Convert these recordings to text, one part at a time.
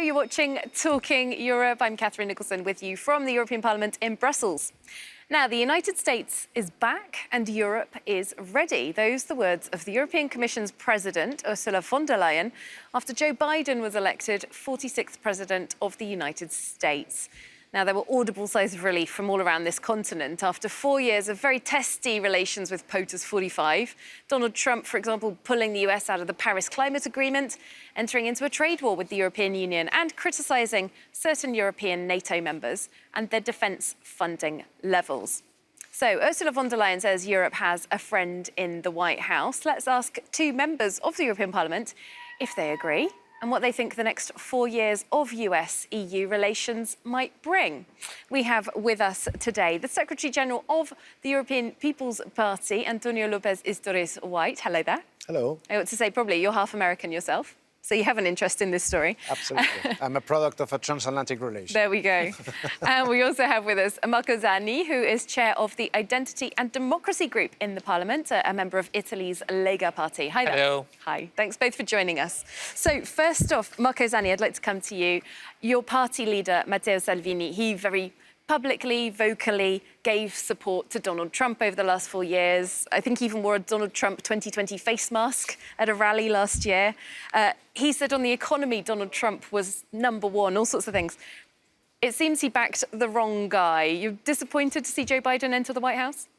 you're watching Talking Europe. I'm Catherine Nicholson with you from the European Parliament in Brussels. Now, the United States is back and Europe is ready. Those are the words of the European Commission's President, Ursula von der Leyen, after Joe Biden was elected 46th President of the United States. Now, there were audible sighs of relief from all around this continent after 4 years of very testy relations with POTUS 45. Donald Trump, for example, pulling the US out of the Paris Climate Agreement, entering into a trade war with the European Union and criticising certain European NATO members and their defence funding levels. So Ursula von der Leyen says Europe has a friend in the White House. Let's ask two members of the European Parliament if they agree and what they think the next 4 years of US-EU relations might bring. We have with us today the Secretary-General of the European People's Party, Antonio López Istúriz White. Hello there. Hello. I ought to say probably you're half American yourself, so you have an interest in this story. Absolutely. I'm a product of a transatlantic relation. There we go. And we also have with us Marco Zanni, who is chair of the Identity and Democracy Group in the Parliament, a member of Italy's Lega Party. Hi there. Hello. Hi. Thanks both for joining us. So first off, Marco Zanni, I'd like to come to you. Your party leader, Matteo Salvini, he very publicly, vocally gave support to Donald Trump over the last 4 years. I think he even wore a Donald Trump 2020 face mask at a rally last year. He said on the economy, Donald Trump was #1, all sorts of things. It seems he backed the wrong guy. You're disappointed to see Joe Biden enter the White House?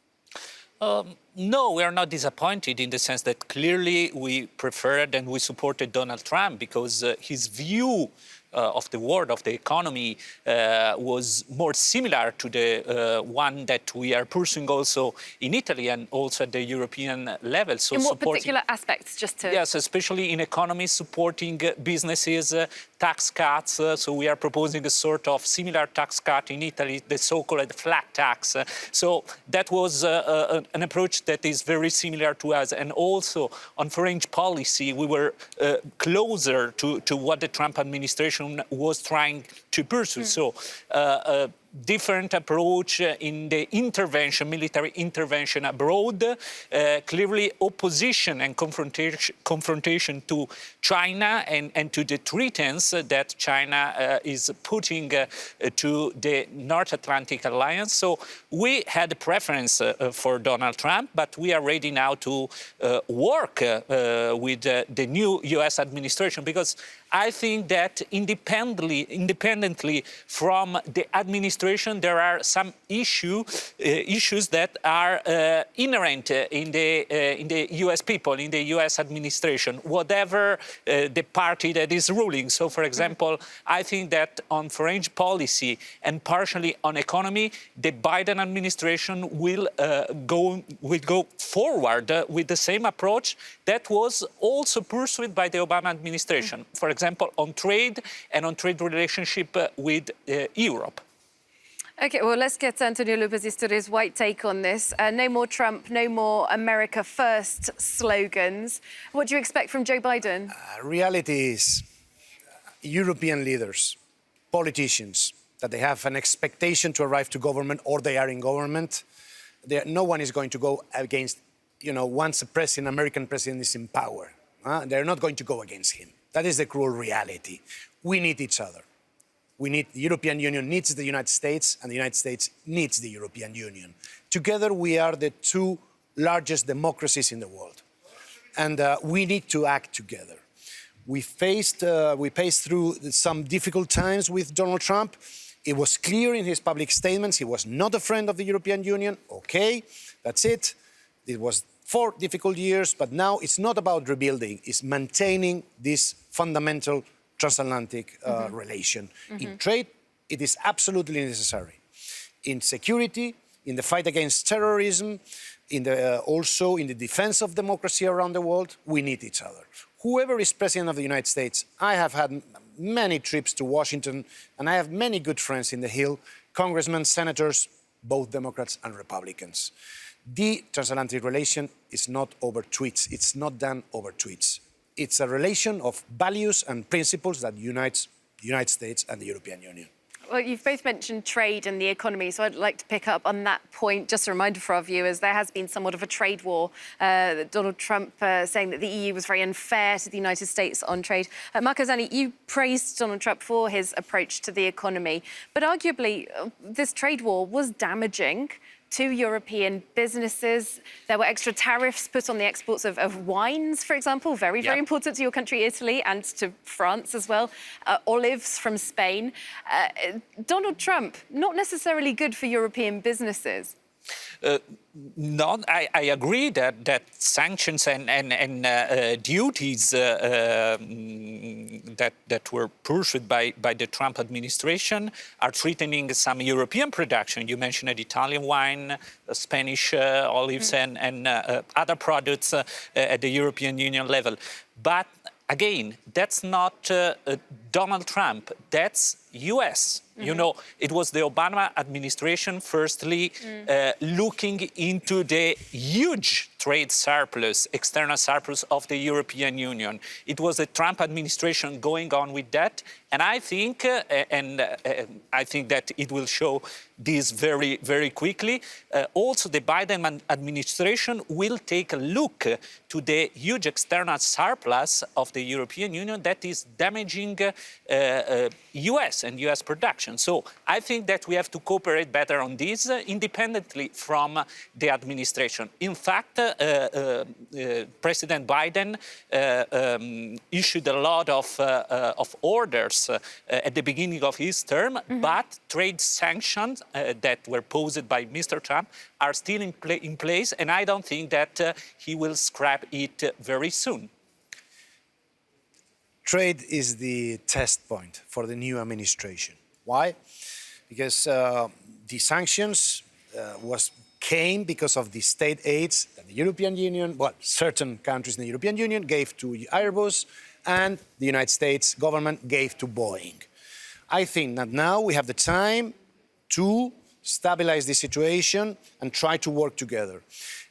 No, we are not disappointed in the sense that clearly we preferred and we supported Donald Trump because his view of the world, of the economy, was more similar to the one that we are pursuing also in Italy and also at the European level. So in what particular aspects, just to... Yes, especially in economy, supporting businesses, tax cuts. So we are proposing a sort of similar tax cut in Italy, the so-called flat tax. So that was an approach that is very similar to us. And also on foreign policy, we were closer to what the Trump administration was trying to pursue. So a different approach in the intervention, military intervention abroad, clearly opposition and confrontation to China and to the threats that China is putting to the North Atlantic Alliance. So we had a preference for Donald Trump, but we are ready now to work with the new US administration, because I think that independently from the administration, there are some issues that are inherent in the US people, in the US administration, whatever the party that is ruling. So, for example, I think that on foreign policy and partially on economy, the Biden administration will go forward with the same approach that was also pursued by the Obama administration. For example, on trade and on trade relationship with Europe. OK, well, let's get Antonio López Istúriz White take on this. No more Trump, no more America first slogans. What do you expect from Joe Biden? Reality is European leaders, politicians, that they have an expectation to arrive to government or they are in government. No one is going to go against, once a American president is in power. They're not going to go against him. That is the cruel reality. We need each other. The European Union needs the United States, and the United States needs the European Union. Together, we are the two largest democracies in the world. And we need to act together. We faced through some difficult times with Donald Trump. It was clear in his public statements he was not a friend of the European Union. OK, that's it. It was 4 difficult years, but now it's not about rebuilding, it's maintaining this fundamental transatlantic relation. In trade, it is absolutely necessary. In security, in the fight against terrorism, also in the defense of democracy around the world, we need each other. Whoever is president of the United States, I have had many trips to Washington, and I have many good friends in the Hill, congressmen, senators, both Democrats and Republicans. The transatlantic relation is not over tweets. It's not done over tweets. It's a relation of values and principles that unites the United States and the European Union. Well, you've both mentioned trade and the economy, so I'd like to pick up on that point. Just a reminder for our viewers, there has been somewhat of a trade war. Donald Trump saying that the EU was very unfair to the United States on trade. Marco Zanni, you praised Donald Trump for his approach to the economy, but arguably this trade war was damaging to European businesses. There were extra tariffs put on the exports of wines, for example, very important to your country, Italy, and to France as well. Olives from Spain. Donald Trump, not necessarily good for European businesses. I agree that sanctions and duties that were pursued by the Trump administration are threatening some European production. You mentioned Italian wine, Spanish olives, and other products at the European Union level. But again, that's not Donald Trump, that's US. You know, it was the Obama administration, firstly, looking into the huge trade surplus, external surplus of the European Union. It was the Trump administration going on with that. And I think, I think that it will show this very, very quickly. Also, the Biden administration will take a look to the huge external surplus of the European Union that is damaging US and US production. So I think that we have to cooperate better on this independently from the administration. In fact, President Biden issued a lot of orders at the beginning of his term, but trade sanctions that were posed by Mr. Trump are still in place, and I don't think that he will scrap it very soon. Trade is the test point for the new administration. Why? Because the sanctions came because of the state aids that the European Union, well, certain countries in the European Union gave to Airbus and the United States government gave to Boeing. I think that now we have the time to stabilize the situation and try to work together.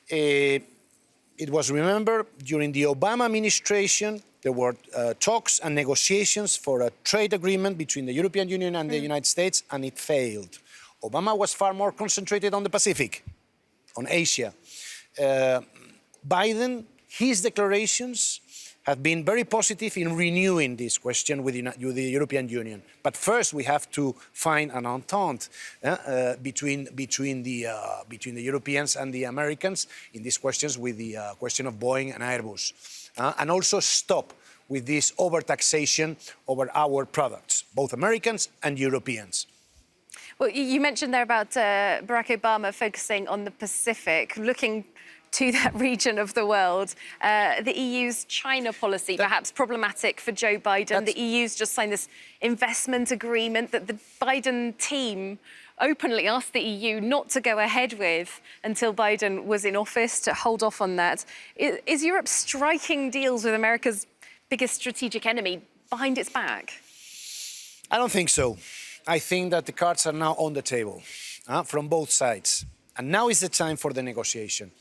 It was, remember, during the Obama administration, there were talks and negotiations for a trade agreement between the European Union and the United States, and it failed. Obama was far more concentrated on the Pacific, on Asia. Biden, his declarations have been very positive in renewing this question with the European Union. But first, we have to find an entente between the Europeans and the Americans in these questions, with the question of Boeing and Airbus. And also stop with this overtaxation over our products, both Americans and Europeans. Well, you mentioned there about Barack Obama focusing on the Pacific, looking to that region of the world. The EU's China policy, perhaps problematic for Joe Biden. The EU's just signed this investment agreement that the Biden team openly asked the EU not to go ahead with until Biden was in office, to hold off on that. Is Europe striking deals with America's biggest strategic enemy behind its back? I don't think so. I think that the cards are now on the table from both sides. And now is the time for the negotiation.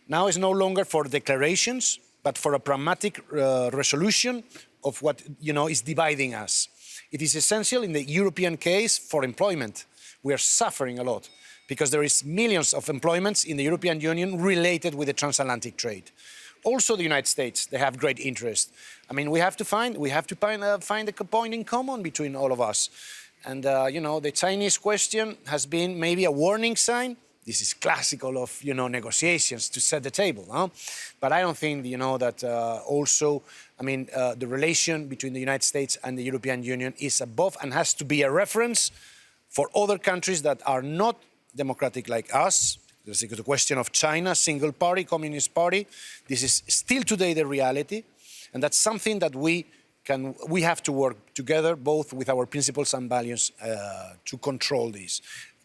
Now is no longer for declarations, but for a pragmatic resolution of what, is dividing us. It is essential in the European case for employment. We are suffering a lot because there is millions of employments in the European Union related with the transatlantic trade. Also, the United States, they have great interest. I mean, we have to find a point in common between all of us. And, the Chinese question has been maybe a warning sign. This is classical of, negotiations to set the table. But I don't think, that the relation between the United States and the European Union is above and has to be a reference for other countries that are not democratic like us. There's the question of China, single party, communist party. This is still today the reality. And that's something that we have to work together, both with our principles and values, to control this.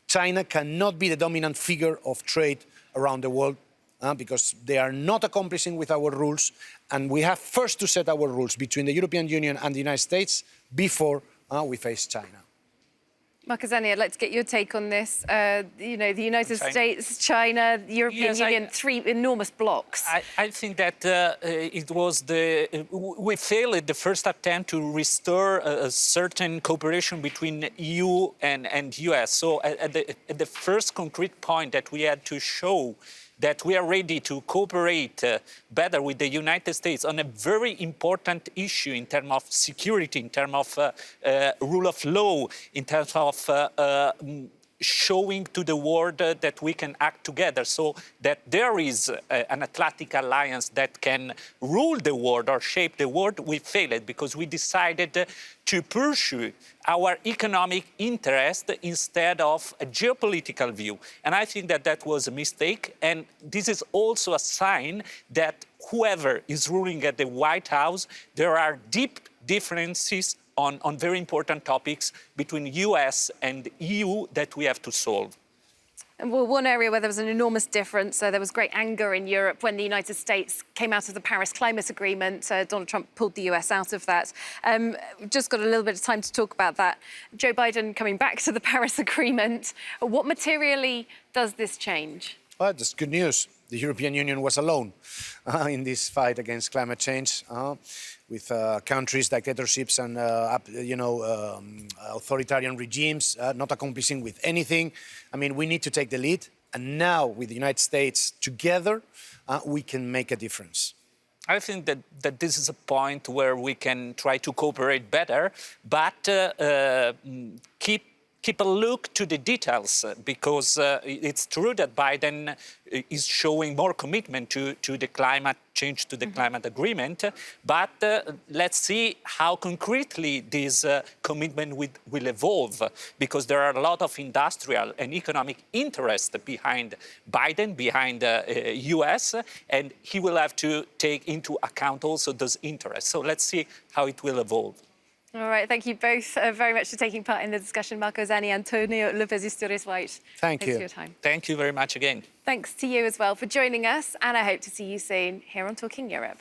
China cannot be the dominant figure of trade around the world because they are not accomplishing with our rules. And we have first to set our rules between the European Union and the United States before we face China. Marco Zanni, I'd like to get your take on this. The United States, China, the European Union, three enormous blocs. I think that we failed the first attempt to restore a certain cooperation between EU and US. So at the first concrete point that we had to show that we are ready to cooperate better with the United States on a very important issue in terms of security, in terms of rule of law, in terms of showing to the world that we can act together, so that there is an Atlantic alliance that can rule the world or shape the world. We failed because we decided to pursue our economic interest instead of a geopolitical view. And I think that that was a mistake. And this is also a sign that whoever is ruling at the White House, there are deep differences on very important topics between US and EU that we have to solve. And well, one area where there was an enormous difference, there was great anger in Europe when the United States came out of the Paris Climate Agreement. Donald Trump pulled the US out of that. We've just got a little bit of time to talk about that. Joe Biden coming back to the Paris Agreement. What materially does this change? Well, that's good news. The European Union was alone in this fight against climate change, with countries, dictatorships and authoritarian regimes not accomplishing with anything. I mean, we need to take the lead. And now, with the United States together, we can make a difference. I think that this is a point where we can try to cooperate better, but keep a look to the details, because it's true that Biden is showing more commitment to the climate change, to the climate agreement, but let's see how concretely this commitment will evolve, because there are a lot of industrial and economic interest behind Biden, behind US, and he will have to take into account also those interests. So let's see how it will evolve. All right, thank you both very much for taking part in the discussion. Marco Zanni, Antonio Lopez-Isturiz-White. Thanks for your time. Thank you very much again. Thanks to you as well for joining us, and I hope to see you soon here on Talking Europe.